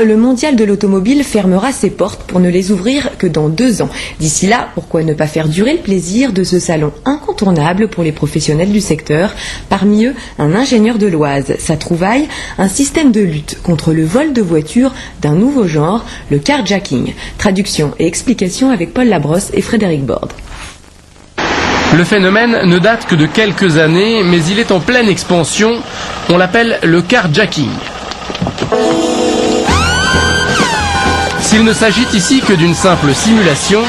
Le mondial de l'automobile fermera ses portes pour ne les ouvrir que dans 2 ans. D'ici là, pourquoi ne pas faire durer le plaisir de ce salon incontournable pour les professionnels du secteur? Parmi eux, un ingénieur de l'Oise. Sa trouvaille, un système de lutte contre le vol de voitures d'un nouveau genre, le carjacking. Traduction et explication avec Paul Labrosse et Frédéric Borde. Le phénomène ne date que de quelques années, mais il est en pleine expansion. On l'appelle le carjacking. S'il ne s'agit ici que d'une simple simulation,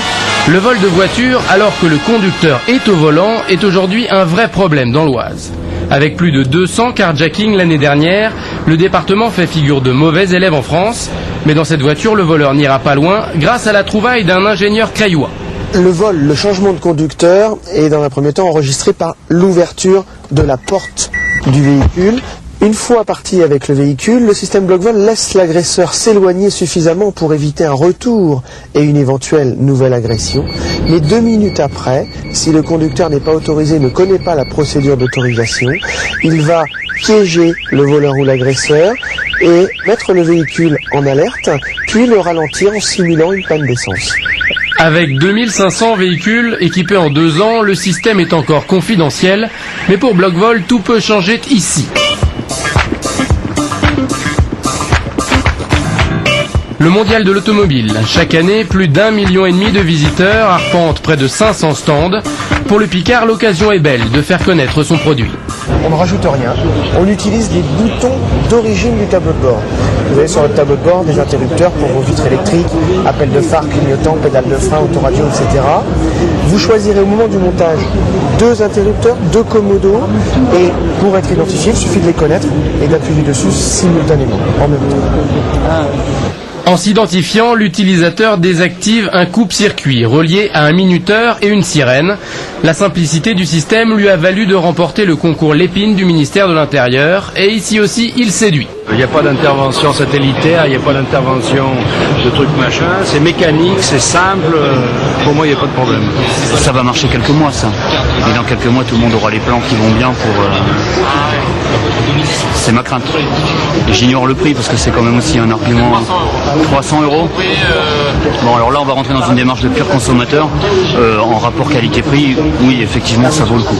le vol de voiture alors que le conducteur est au volant est aujourd'hui un vrai problème dans l'Oise. Avec plus de 200 carjackings l'année dernière, le département fait figure de mauvais élève en France. Mais dans cette voiture, le voleur n'ira pas loin grâce à la trouvaille d'un ingénieur craillois. Le vol, le changement de conducteur est dans un premier temps enregistré par l'ouverture de la porte du véhicule. Une fois parti avec le véhicule, le système BlockVol laisse l'agresseur s'éloigner suffisamment pour éviter un retour et une éventuelle nouvelle agression. Mais 2 minutes après, si le conducteur n'est pas autorisé, ne connaît pas la procédure d'autorisation, il va piéger le voleur ou l'agresseur et mettre le véhicule en alerte, puis le ralentir en simulant une panne d'essence. Avec 2500 véhicules équipés en 2 ans, le système est encore confidentiel, mais pour BlockVol, tout peut changer ici. Le mondial de l'automobile. Chaque année, plus d'1,5 million de visiteurs arpentent près de 500 stands. Pour le Picard, l'occasion est belle de faire connaître son produit. On ne rajoute rien, on utilise les boutons d'origine du tableau de bord. Vous avez sur le tableau de bord des interrupteurs pour vos vitres électriques, appel de phare, clignotant, pédale de frein, autoradio, etc. Vous choisirez au moment du montage 2 interrupteurs, 2 commodos, et pour être identifié, il suffit de les connaître et d'appuyer dessus simultanément, en même temps. En s'identifiant, l'utilisateur désactive un coupe-circuit relié à un minuteur et une sirène. La simplicité du système lui a valu de remporter le concours Lépine du ministère de l'Intérieur. Et ici aussi, il séduit. Il n'y a pas d'intervention satellitaire, il n'y a pas d'intervention de trucs machin, c'est mécanique, c'est simple, pour moi il n'y a pas de problème. Ça va marcher quelques mois ça, et dans quelques mois tout le monde aura les plans qui vont bien pour... C'est ma crainte. J'ignore le prix parce que c'est quand même aussi un argument. 300 €. Bon alors là on va rentrer dans une démarche de pur consommateur, en rapport qualité-prix, oui effectivement ça vaut le coup.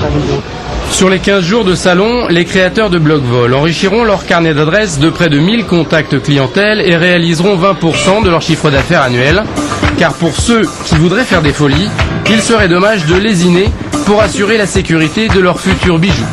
Sur les 15 jours de salon, les créateurs de BlockVol enrichiront leur carnet d'adresses de près de 1000 contacts clientèle et réaliseront 20% de leur chiffre d'affaires annuel. Car pour ceux qui voudraient faire des folies, il serait dommage de lésiner pour assurer la sécurité de leurs futurs bijoux.